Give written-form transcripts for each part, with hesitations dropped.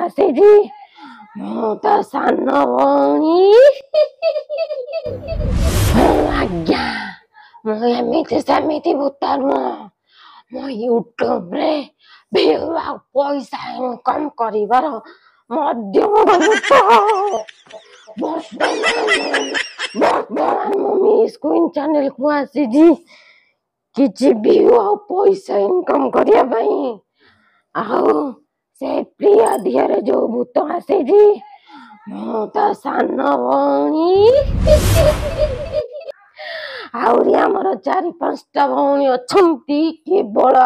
आसी मु तो सान भौणी आज्ञा मुझे सेमती भूता नुह मो यूट्यूब रे पैसा इनकम करिवार मध्यम मो मिस क्वीन चैनल को आसी किछि व्यू आ पैसा इनकम करिया भाई आओ से प्रिया दिहरे जो भूत आसी मु तो सान भौणी आउरी आमर चारि पांचटा भौणी अछंती केवल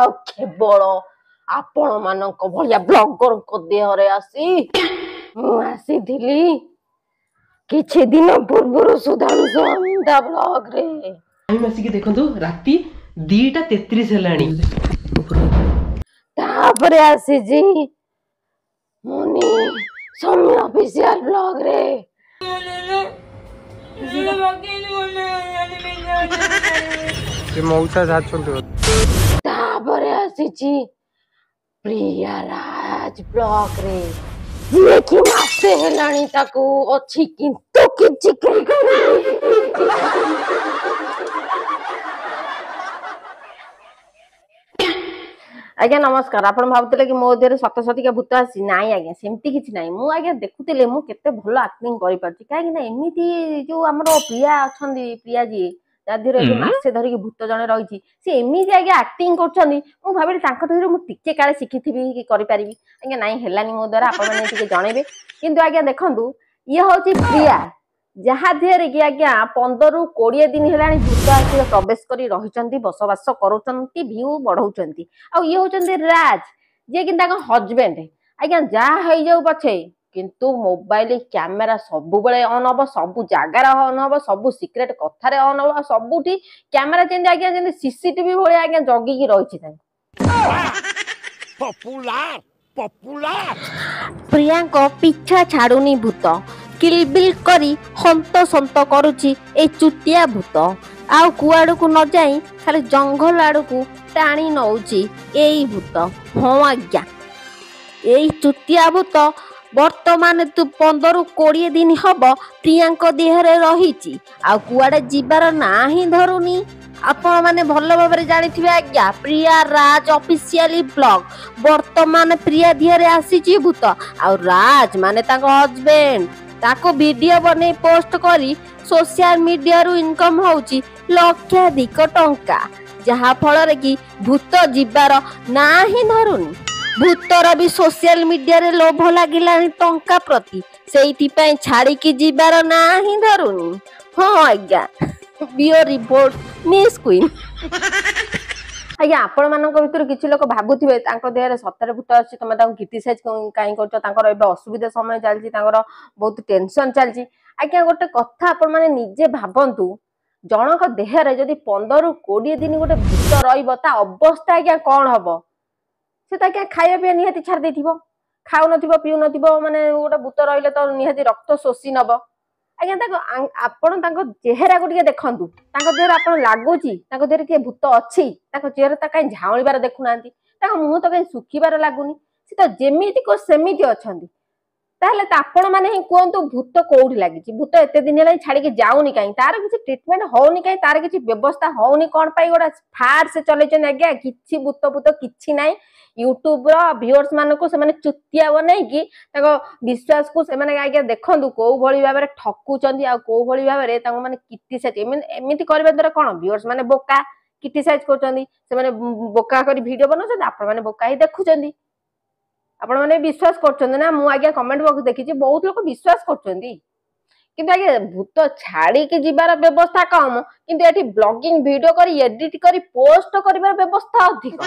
आपण मानक भलिया ब्लॉगर को देहरे आसी मु आसीथिली किछि दिन पूर्व सुधांशु अंडा ब्लॉग रे टाइम आसिक देखंतु राती 2:33 हेलाणी तापरे आसी जी मुनी सौम्य ऑफिशियल ब्लॉग रे से मौसा जाचंतो तापरे आसी जी प्रिया राज ब्लॉग रे ये कि मासे हेलाणी ताको अछि किंतु किछि कहि आज्ञा नमस्कार आपण भाबुतले कि मो देहरे सत सतिका भूत आसी नाई आज्ञा सेमती किछि नाई मु आज्ञा देखुतिले मु केते भलो एक्टिंग करि परछि काहे ना एमिति जो हमरो प्रिया अछंदी प्रिया जी तादिरे जो मासे धरि कि भूत जणे रहिछि से एमिति आज्ञा एक्टिंग करछंदी मु भाबिले तांको धरि मु टिके काले सिखिथिबि कि करि परिबि आज्ञा नाई हेलानी मो द्वारा आपण माने टिके जणेबे किंतु आज्ञा देखंतु ये होछि प्रिया जहा देहरे कि आज्ञा 15 रु 20 दिन हेलानी भूत आसी प्रवेश करी रहिचंती बसवास करूचंती व्यू बढ़ौचंती आ ये होचंती राज जे कि ताको हस्बैंड आज्ञा जा होई जाऊ पछे किंतु मोबाइल कैमेरा सब बेले ऑन हबो सब जगार ऑन हबो सब सीक्रेट कथारे ऑन हबो सबुठी कैमेरा चेंज आज्ञा जे सीसीटीवी भले आज्ञा जगी की रहिछि पॉपुलर पॉपुलर प्रिया को पीछा छाड़ुनी भूत किलबिल करी हंत संत करुची ए चुटिया भूत आउ कुआड़ को न जाई खाली जंगल आड़ को टाणी नौची एई भूत हाँ आज्ञा एई चुटिया भूत वर्तमान तू 15-20 दिन हब प्रियांक देहरे रहिची आ कुआड़े जीवार ना ही धरुनी आपण माने भल भाबरे जानिथिबे आज्ञा प्रिया राज ऑफिशियली ब्लॉग वर्तमान प्रिया देहरे आसीची भूत आ राज माने ताको हस्बैंड ताको वीडियो बने पोस्ट करी सोशल मीडिया रु इनकम होउची लक्षाधिक टंका जहा फल रे कि भूत जीवार ना ही धरुनी भूतर भी सोशल मीडिया रे लोभ लागिलानी टंका प्रति सेइति पय छाड़ी की जीवार ना ही धरुनी हां आज्ञा बियो रिपोर्ट मिस क्वीन आज्ञा आपण मानक भितर किछि लोक भाबुथिबे तांको देहरे सतरे भूत अछि तमे तांको क्रिटिसाइज काई करछो तांकर एबे असुविधा समय चलछि तांकर बहुत टेंशन चलछि आज्ञा गोटे कथा आपण माने निजे भाबंतु जनक देहरे जदि 15-20 दिन गोटे भूत रहिबो ता अवस्था आज्ञा कोन हबो से ता क्या खाया पिया निहाती छाड़ देथिबो खाउ नथिबो पिउ नथिबो माने गोटे भूत रहिले तो निहाती रक्त शोषी नबो आज्ञा ताको आपण ताको चेहरा को टिके देखंतु ताको देहरे आपण लागुची ताको देहरे के भूत अछि ताको चेहरा ता काई झाउळीबार देखु नांती ताको मुह तो काई सुखीबार लागुनी से तो जेमिति को सेमिति अछंती ताहले त आपण माने ही कोंतु भूत कोउठी लागिची भूत एते दिन हेला छाडी के जाउनी काई तार किछि ट्रीटमेंट होउनी काई तार किछि व्यवस्था होउनी कोन पाई गोडा फार से चलेचन आज्ञा किछि भूत भूत किछि नाई यूट्यूब रो व्यूअर्स मानको से माने चुतिया बनै कि ताको विश्वास को से माने आज्ञा देखंतु को भली भाबरे ठकुचंदी आ को भली भाबरे ताको माने क्रिटिसाइज एमिति करबा द्वारा कोन व्यूअर्स माने बोका क्रिटिसाइज करचंदी से माने बोका करी वीडियो बनौछन आपण माने बोका ही देखुचंदी आपण माने विश्वास करचंदी ना मु आज्ञा कमेंट बॉक्स देखिछि बहुत लोग विश्वास करचंदी किंतु आज्ञा भूत छाड़ी के जीवार व्यवस्था कम किंतु एठी ब्लॉगिंग वीडियो करी एडिट करी पोस्ट करिवार व्यवस्था अधिक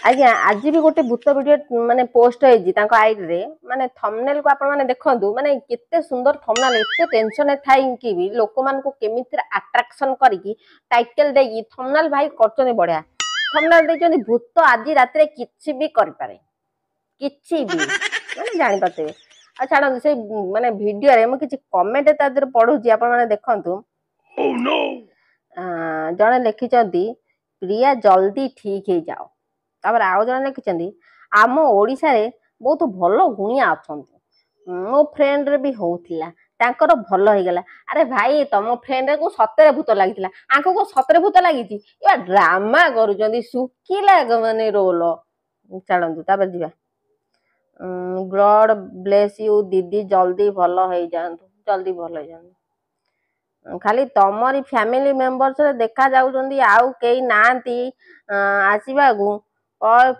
आज्ञा आज भी गोटे भूत वीडियो माने पोस्ट हेजी तांको आईडी रे माने थंबनेल को आपण माने देखंतु माने केते सुंदर थंबनेल एते टेंशन थाई कि भी लोक मान को केमिति अट्रैक्शन करी कि टाइटल देई थंबनेल भाई करचनी बढ़िया थंबनेल देचनी भूत आज रात रे किछि भी करि पारे किछि भी माने जानि पाते आ छाड़ से माने वीडियो रे म किछि कमेंट ता देर पढुची आपण माने देखंतु ओह नो जने लिखिचंती प्रिया जल्दी ठीक हे जाओ तापर आउ जने लिखिचंती आम ओडिसा रे ବହୁତ ଭଲ ଗୁଣିଆ ଅଛନ୍ତି। ମୋ ଫ୍ରେଣ୍ଡରେ ବି ହଉଥିଲା, ତାଙ୍କର ଭଲ ହେଇଗଲା। ଆରେ ଭାଇ ତମ ଫ୍ରେଣ୍ଡକୁ ସତରେ ଭୂତ ଲାଗିଥିଲା, ଆଙ୍କୁ କଣ ସତରେ ଭୂତ ଲାଗିଛି? ଏ ଡ୍ରାମା କରୁଛନ୍ତି, ଶୁଖିଲା ମାନେ ରୋଲ। ଛାଡ଼ନ୍ତୁ, ତାପରେ ଯିବା। ଗଡ୍ ବ୍ଲେସ୍ ୟୁ ଦିଦି, ଜଲ୍ଦି ଭଲ ହେଇଯାଆନ୍ତୁ, ଜଲ୍ଦି ଭଲ ହେଇଯାଆନ୍ତୁ। ଖାଲି ତମରି ଫ୍ୟାମିଲି ମେମ୍ବର୍ସରେ ଦେଖା ଯାଉଛନ୍ତି, ଆଉ କେହି ନାହାନ୍ତି ଆସିବାକୁ।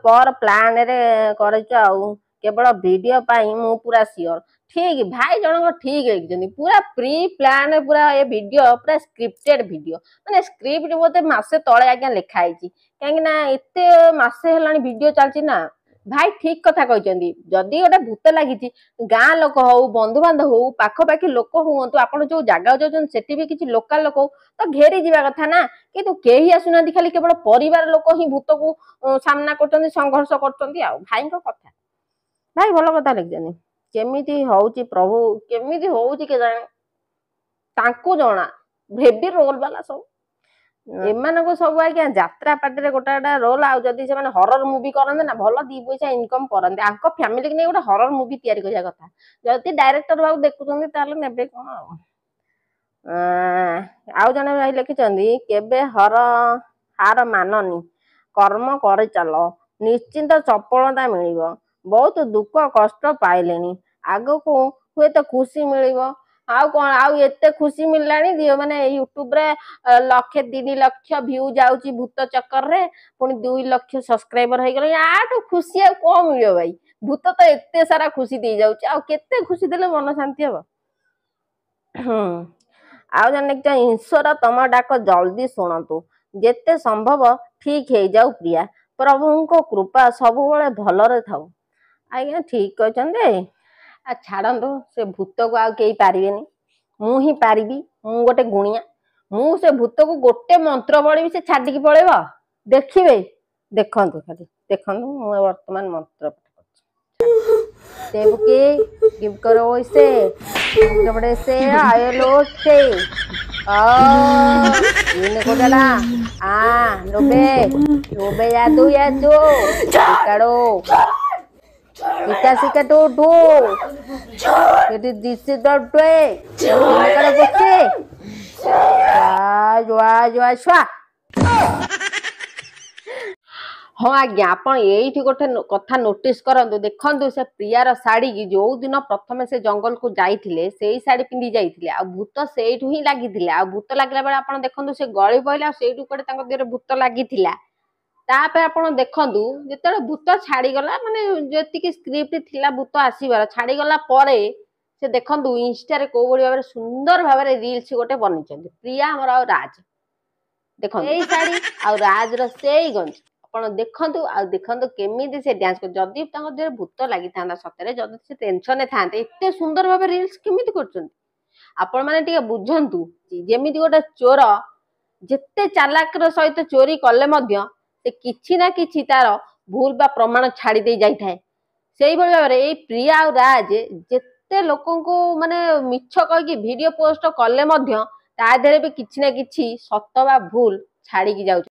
ପର ପ୍ଲାନରେ କରିଛ ଆଉ, କେବଳ ଭିଡିଓ ପାଇଁ ମୁଁ ପୁରା ସିଓର। ଠିକ ଭାଇ ଜଣଙ୍କ ଠିକ ହେଇଛନ୍ତି, ପୁରା ପ୍ରି ପ୍ଲାନ, ପୁରା ଏ ଭିଡିଓ ପୁରା ସ୍କ୍ରିପ୍ଟେଡ ଭିଡିଓ। ମାନେ ସ୍କ୍ରିପ୍ଟ ବୋଧେ ମାସେ ତଳେ ଆଜ୍ଞା ଲେଖା ହେଇଛି, କାହିଁକି ନା ଏତେ ମାସେ ହେଲାଣି ଭିଡିଓ ଚାଲିଛି ନା। ଭାଇ ଠିକ କଥା କହିଛନ୍ତି, ଯଦି ଗୋଟେ ଭୂତ ଲାଗିଛି, ଗାଁ ଲୋକ ହଉ, ବନ୍ଧୁବାନ୍ଧବ ହଉ, ପାଖାପାଖି ଲୋକ ହୁଅନ୍ତୁ, ଆପଣ ଯୋଉ ଜାଗାକୁ ଯାଉଛନ୍ତି ସେଠି ବି କିଛି ଲୋକାଲ ଲୋକ ତ ଘେରି ଯିବା କଥା ନା। କିନ୍ତୁ କେହି ଆସୁନାହାନ୍ତି, ଖାଲି କେବଳ ପରିବାର ଲୋକ ହିଁ ଭୂତକୁ ସାମ୍ନା କରୁଛନ୍ତି, ସଂଘର୍ଷ କରୁଛନ୍ତି। ଆଉ ଭାଇଙ୍କ କଥା, ଭାଇ ଭଲ କଥା ଲେଖିଛନ୍ତି। କେମିତି ହଉଛି ପ୍ରଭୁ, କେମିତି ହଉଛି କେଜାଣି, ତାଙ୍କୁ ଜଣା। ହେଭି ରୋଲ ବାଲା ସବୁ ଏମାନଙ୍କୁ ସବୁ ଆଜ୍ଞା ଯାତ୍ରା ପାର୍ଟିରେ ଗୋଟେ ଗୋଟେ ରୋଲ। ଆଉ ଯଦି ସେମାନେ ହରର ମୁଭି କରନ୍ତି ନା, ଭଲ 2 ପଇସା ଇନକମ କରନ୍ତି। ଆଙ୍କ ଫ୍ୟାମିଲି କି ନେଇ ଗୋଟେ ହରର ମୁଭି ତିଆରି କରିବା କଥା। ଯଦି ଡାଇରେକ୍ଟର ବାବୁ ଦେଖୁଛନ୍ତି ତାହେଲେ ନେବେ କଣ ଆଉ। ଆଉ ଜଣେ ଭାଇ ଲେଖିଛନ୍ତି, କେବେ ହାର ମାନନି, କର୍ମ କରିଚାଲ, ନିଶ୍ଚିନ୍ତ ସଫଳତା ମିଳିବ। ବହୁତ ଦୁଃଖ କଷ୍ଟ ପାଇଲେଣି, ଆଗକୁ ହୁଏତ ଖୁସି ମିଳିବ। ଆଉ କଣ, ଆଉ ଏତେ ଖୁସି ମିଳିଲାଣି, ମାନେ ୟୁଟ୍ୟୁବରେ 1,00,000 2 ଲକ୍ଷ ଭିଉ ଯାଉଛି ଭୂତ ଚକ୍କରରେ, ପୁଣି 2 ଲକ୍ଷ ସବସ୍କ୍ରାଇବର ହେଇଗଲେଣି। ଆଠୁ ଖୁସି ଆଉ କଣ ମିଳିବ ଭାଇ? ଭୂତ ତ ଏତେ ସାରା ଖୁସି ଦେଇଯାଉଛି, ଆଉ କେତେ ଖୁସି ଦେଲେ ମନ ଶାନ୍ତି ହବ? ଆଉ ଜଣେ ଈଶ୍ୱର ତମ ଡାକ ଜଲ୍ଦି ଶୁଣନ୍ତୁ, ଯେତେ ସମ୍ଭବ ଠିକ ହେଇଯାଉ ପ୍ରିୟା, ପ୍ରଭୁଙ୍କ କୃପା ସବୁବେଳେ ଭଲରେ ଥାଉ। ଆଜ୍ଞା ଠିକ କହିଛନ୍ତି। ଛାଡ଼ନ୍ତୁ, ସେ ଭୂତକୁ ଆଉ କେହି ପାରିବେନି, ମୁଁ ହିଁ ପାରିବି। ମୁଁ ଗୋଟେ ଗୁଣିଆ, ମୁଁ ସେ ଭୂତକୁ ଗୋଟେ ମନ୍ତ୍ର ପଢିବି, ସେ ଛାଡିକି ପଳେଇବ। ଦେଖିବେ, ଦେଖନ୍ତୁ, ଖାଲି ଦେଖନ୍ତୁ। ମୁଁ ବର୍ତ୍ତମାନ ମନ୍ତ୍ର ପାଠ କରୁଛି। देवकी गिव करो इसे कपड़े से आए लोग से ini ko dala lobe lobe yadu yadu sikado sika tu jadi disi dodwe ini kada bose jua shwa। हाँ आज्ञा, आपण एठी गोटे कथा नोटिस करंतु, देखंतु से प्रियार शाड़ी की जो दिन प्रथम से जंगल को जाइथिले सेही शाड़ी पिंडी जाइथिले, आ भूत सेठू ही लागिथिले। आ भूत लागला बेले आपण देखंतु से गळी पइला, सेठू कोटे तांको देहरे भूत लागिथिला। तापर आपण देखंतु जेतेले भूत छाड़ी गला, माने जेतिकी स्क्रिप्ट थिला भूत आसीबार छाड़ी गला परे, से देखंतु इंस्टा रे को बडी भाबरे सुंदर भाबरे रील्स गोटे बनिचंदी प्रिया हमर आ राज। देखंतु एई शाड़ी आ राज रो सेई गंज ଆପଣ ଦେଖନ୍ତୁ। ଆଉ ଦେଖନ୍ତୁ କେମିତି ସେ ଡ୍ୟାନ୍ସ କରୁଛି। ଯଦି ତାଙ୍କ ଦେହରେ ଭୂତ ଲାଗିଥାନ୍ତା ସତରେ, ଯଦି ସେ ଟେନସନରେ ଥାନ୍ତେ, ଏତେ ସୁନ୍ଦର ଭାବେ ରିଲ୍ସ କେମିତି କରୁଛନ୍ତି? ଆପଣ ମାନେ ଟିକେ ବୁଝନ୍ତୁ। ଯେମିତି ଗୋଟେ ଚୋର ଯେତେ ଚାଲାକର ସହିତ ଚୋରି କଲେ ମଧ୍ୟ ସେ କିଛି ନା କିଛି ତାର ଭୁଲ ବା ପ୍ରମାଣ ଛାଡି ଦେଇ ଯାଇଥାଏ, ସେଇଭଳି ଭାବରେ ଏଇ ପ୍ରିୟା ଆଉ ରାଜ ଯେତେ ଲୋକଙ୍କୁ ମାନେ ମିଛ କହିକି ଭିଡିଓ ପୋଷ୍ଟ କଲେ ମଧ୍ୟ ତା ଦେହରେ ବି କିଛି ନା କିଛି ସତ ବା ଭୁଲ ଛାଡିକି ଯାଉଛି।